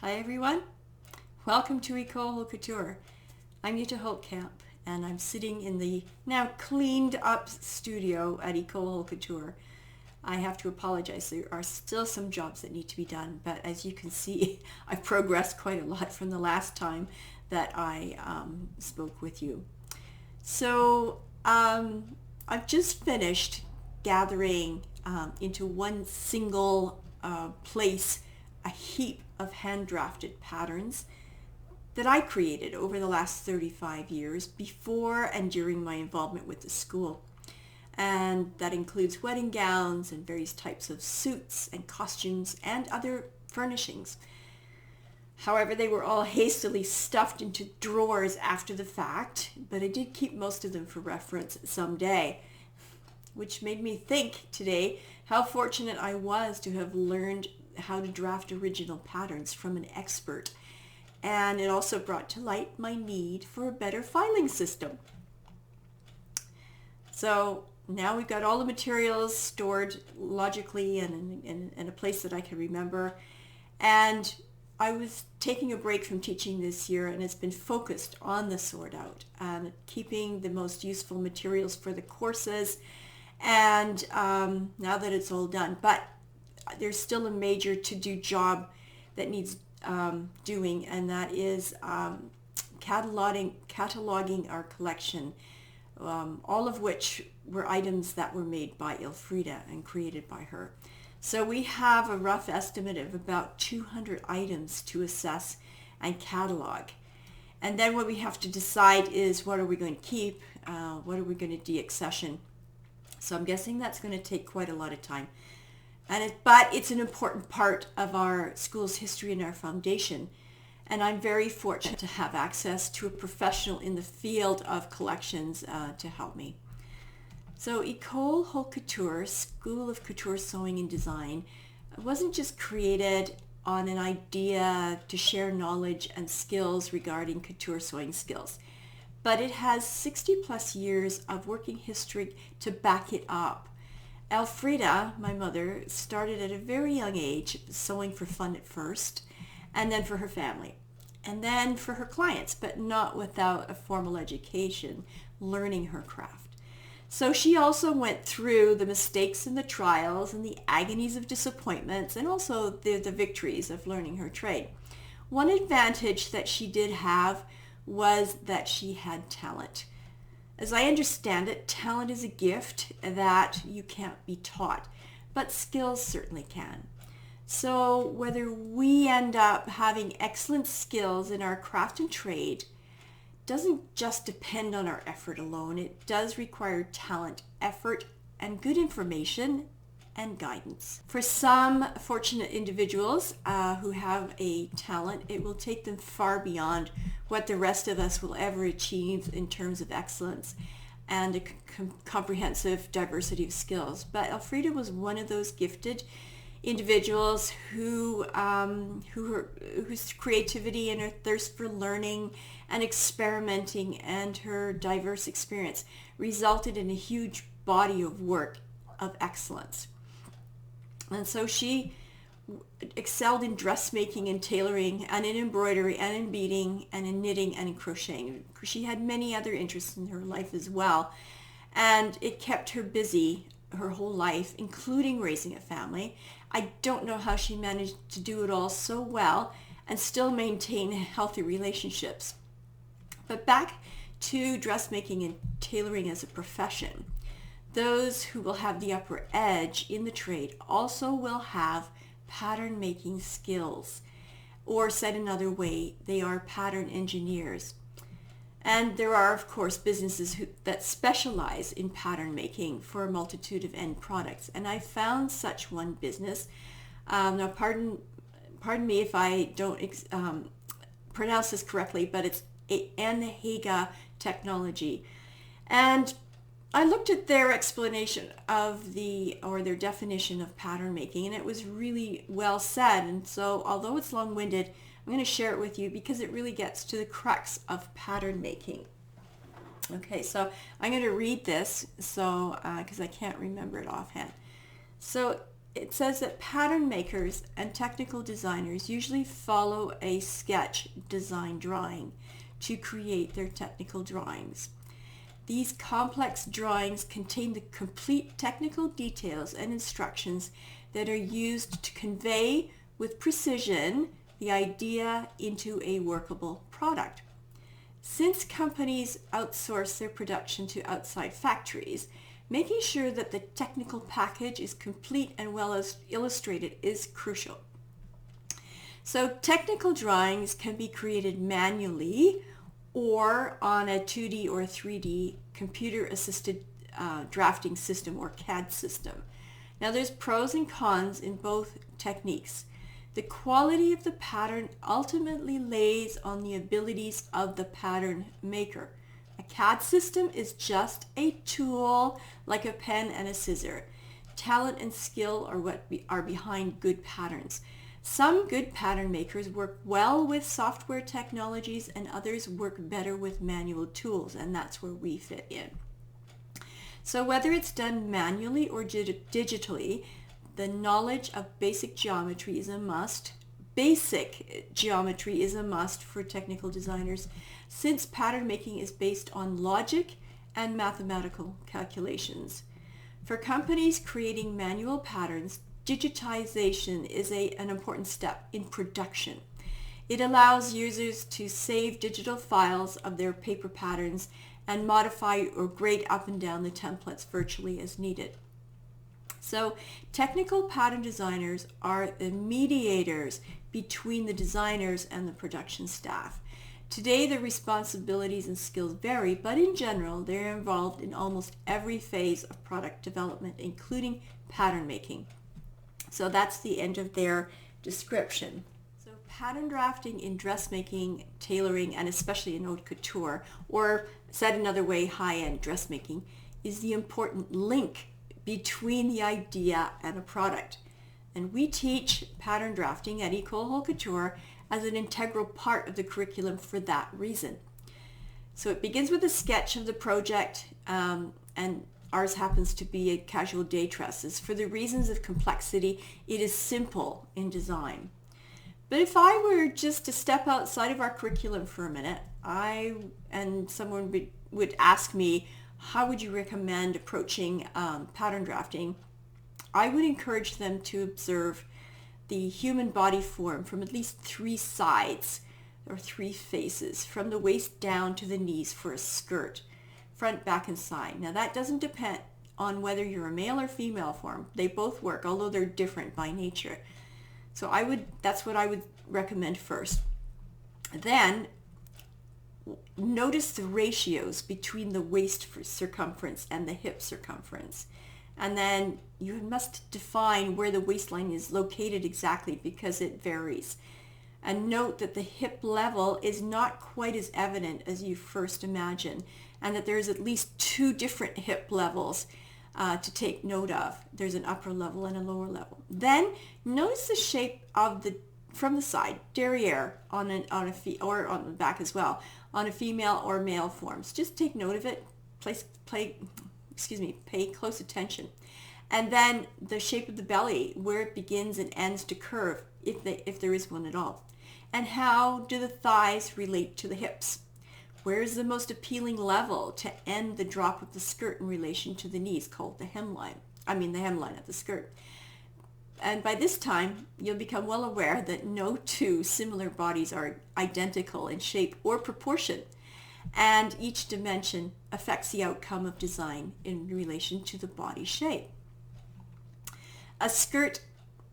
Hi everyone, welcome to Ecole Holt Couture. I'm Elfriede Holtkamp and I'm sitting in the now cleaned up studio at Ecole Holt Couture. I have to apologize, there are still some jobs that need to be done, but as you can see, I've progressed quite a lot from the last time that I spoke with you. So I've just finished gathering into one single place a heap of hand-drafted patterns that I created over the last 35 years before and during my involvement with the school. And that includes wedding gowns and various types of suits and costumes and other furnishings. However, they were all hastily stuffed into drawers after the fact, but I did keep most of them for reference someday, which made me think today how fortunate I was to have learned how to draft original patterns from an expert. And it also brought to light my need for a better filing system. So now we've got all the materials stored logically and in a place that I can remember. And I was taking a break from teaching this year, and it's been focused on the sort out and keeping the most useful materials for the courses. And now that it's all done, but there's still a major to-do job that needs doing, and that is cataloging our collection, all of which were items that were made by Elfriede and created by her. So we have a rough estimate of about 200 items to assess and catalog. And then what we have to decide is what are we going to keep, what are we going to deaccession. So I'm guessing that's going to take quite a lot of time. But it's an important part of our school's history and our foundation. And I'm very fortunate to have access to a professional in the field of collections to help me. So Ecole Holt Couture, School of Couture Sewing and Design, wasn't just created on an idea to share knowledge and skills regarding couture sewing skills, but it has 60 plus years of working history to back it up. Elfriede, my mother, started at a very young age sewing for fun at first, and then for her family, and then for her clients, but not without a formal education, learning her craft. So she also went through the mistakes and the trials and the agonies of disappointments, and also the victories of learning her trade. One advantage that she did have was that she had talent. As I understand it, talent is a gift that you can't be taught, but skills certainly can. So whether we end up having excellent skills in our craft and trade doesn't just depend on our effort alone. It does require talent, effort, and good information and guidance. For some fortunate individuals who have a talent, it will take them far beyond what the rest of us will ever achieve in terms of excellence and a comprehensive diversity of skills. But Elfriede was one of those gifted individuals whose creativity and her thirst for learning and experimenting and her diverse experience resulted in a huge body of work of excellence. And so she excelled in dressmaking and tailoring and in embroidery and in beading and in knitting and in crocheting. She had many other interests in her life as well, and it kept her busy her whole life, including raising a family. I don't know how she managed to do it all so well and still maintain healthy relationships. But back to dressmaking and tailoring as a profession. Those who will have the upper edge in the trade also will have pattern making skills, or said another way, they are pattern engineers. And there are, of course, businesses that specialize in pattern making for a multitude of end products. And I found such one business. Now, pardon me if I don't pronounce this correctly, but it's Elfriede Technology. And I looked at their explanation of their definition of pattern making, and it was really well said. And so although it's long-winded, I'm going to share it with you because it really gets to the crux of pattern making. Okay, so I'm going to read this because I can't remember it offhand. So it says that pattern makers and technical designers usually follow a sketch design drawing to create their technical drawings. These complex drawings contain the complete technical details and instructions that are used to convey with precision the idea into a workable product. Since companies outsource their production to outside factories, making sure that the technical package is complete and well illustrated is crucial. So technical drawings can be created manually or on a 2D or 3D computer-assisted drafting system or CAD system. Now there's pros and cons in both techniques. The quality of the pattern ultimately lays on the abilities of the pattern maker. A CAD system is just a tool like a pen and a scissor. Talent and skill are what are behind good patterns. Some good pattern makers work well with software technologies and others work better with manual tools, and that's where we fit in. So whether it's done manually or digitally, the knowledge of basic geometry is a must. Basic geometry is a must for technical designers, since pattern making is based on logic and mathematical calculations. For companies creating manual patterns, digitization is an important step in production. It allows users to save digital files of their paper patterns and modify or grade up and down the templates virtually as needed. So technical pattern designers are the mediators between the designers and the production staff. Today their responsibilities and skills vary, but in general they're involved in almost every phase of product development, including pattern making. So that's the end of their description. So pattern drafting in dressmaking, tailoring, and especially in haute couture, or said another way, high-end dressmaking, is the important link between the idea and a product. And we teach pattern drafting at Ecole Holt Couture as an integral part of the curriculum for that reason. So it begins with a sketch of the project, and ours happens to be a casual day tresses. For the reasons of complexity, it is simple in design. But if I were just to step outside of our curriculum for a minute, and someone would ask me, how would you recommend approaching pattern drafting? I would encourage them to observe the human body form from at least 3 sides or 3 faces, from the waist down to the knees for a skirt, front, back, and side. Now that doesn't depend on whether you're a male or female form. They both work, although they're different by nature. So that's what I would recommend first. Then notice the ratios between the waist circumference and the hip circumference. And then you must define where the waistline is located exactly, because it varies. And note that the hip level is not quite as evident as you first imagine, and that there's at least 2 different hip levels to take note of. There's an upper level and a lower level. Then notice the shape of from the side, derriere on or on the back as well, on a female or male forms. Just take note of it. Pay close attention. And then the shape of the belly, where it begins and ends to curve, if there is one at all. And how do the thighs relate to the hips? Where is the most appealing level to end the drop of the skirt in relation to the knees, called the hemline? The hemline of the skirt. And by this time, you'll become well aware that no 2 similar bodies are identical in shape or proportion, and each dimension affects the outcome of design in relation to the body shape. A skirt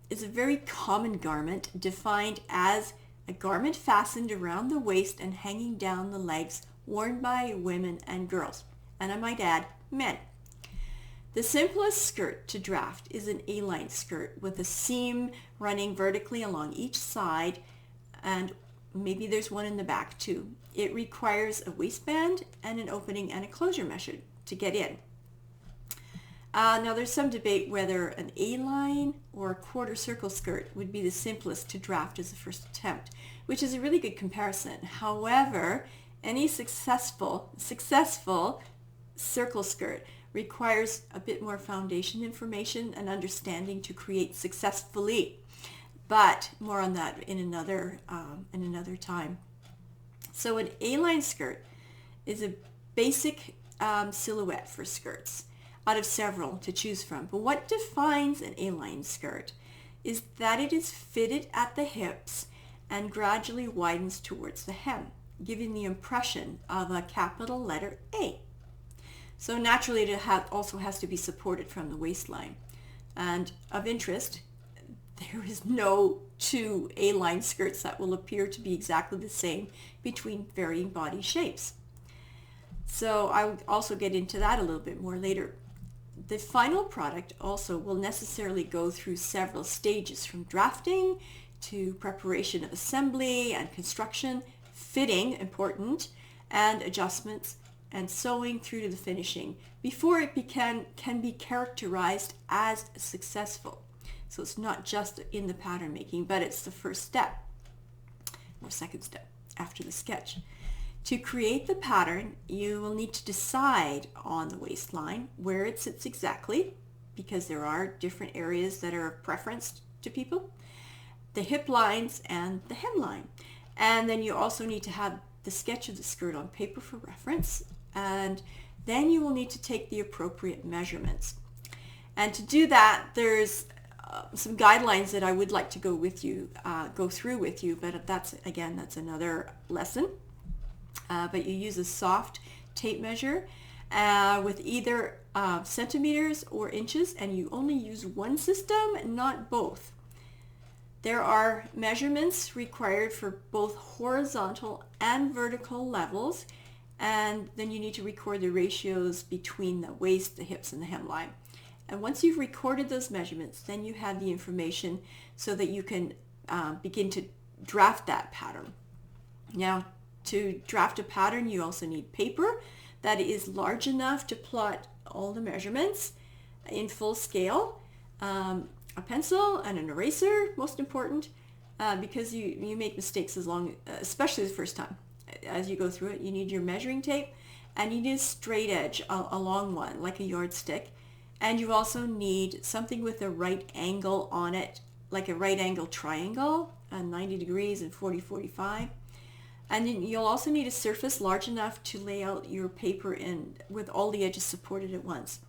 is a very common garment, defined as a garment fastened around the waist and hanging down the legs, worn by women and girls, and I might add, men. The simplest skirt to draft is an A-line skirt with a seam running vertically along each side, and maybe there's one in the back too. It requires a waistband and an opening and a closure measure to get in. Now there's some debate whether an A-line or a quarter circle skirt would be the simplest to draft as a first attempt, which is a really good comparison. However, any successful circle skirt requires a bit more foundation information and understanding to create successfully. But more on that in another time. So an A-line skirt is a basic silhouette for skirts out of several to choose from. But what defines an A-line skirt is that it is fitted at the hips and gradually widens towards the hem, giving the impression of a capital letter A. So naturally it also has to be supported from the waistline. And of interest, there is no two A-line skirts that will appear to be exactly the same between varying body shapes. So I will also get into that a little bit more later. The final product also will necessarily go through several stages, from drafting to preparation of assembly and construction, fitting, important, and adjustments, and sewing through to the finishing before it can be characterized as successful. So it's not just in the pattern making, but it's the first step, or second step, after the sketch. To create the pattern, you will need to decide on the waistline where it sits exactly, because there are different areas that are of preference to people, the hip lines and the hemline. And then you also need to have the sketch of the skirt on paper for reference, and then you will need to take the appropriate measurements. And to do that, there's some guidelines that I would like to go through with you, but that's another lesson. But you use a soft tape measure with either centimeters or inches, and you only use one system, not both. There are measurements required for both horizontal and vertical levels, and then you need to record the ratios between the waist, the hips, and the hemline. And once you've recorded those measurements, then you have the information so that you can begin to draft that pattern. Now, to draft a pattern, you also need paper that is large enough to plot all the measurements in full scale, a pencil and an eraser, most important, because you make mistakes especially the first time. As you go through it, you need your measuring tape, and you need a straight edge, a long one, like a yardstick. And you also need something with a right angle on it, like a right angle triangle, 90 degrees and 40-45. And then you'll also need a surface large enough to lay out your paper in with all the edges supported at once.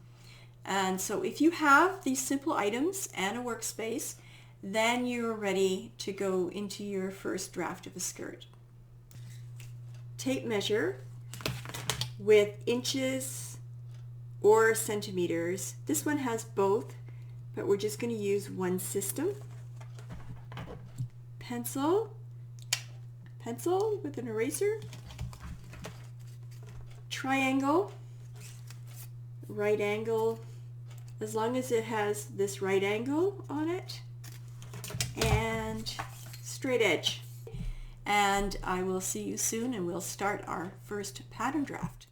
And so if you have these simple items and a workspace, then you're ready to go into your first draft of a skirt. Tape measure with inches or centimeters. This one has both, but we're just going to use one system. Pencil with an eraser, triangle, right angle, as long as it has this right angle on it, and straight edge. And I will see you soon, and we'll start our first pattern draft.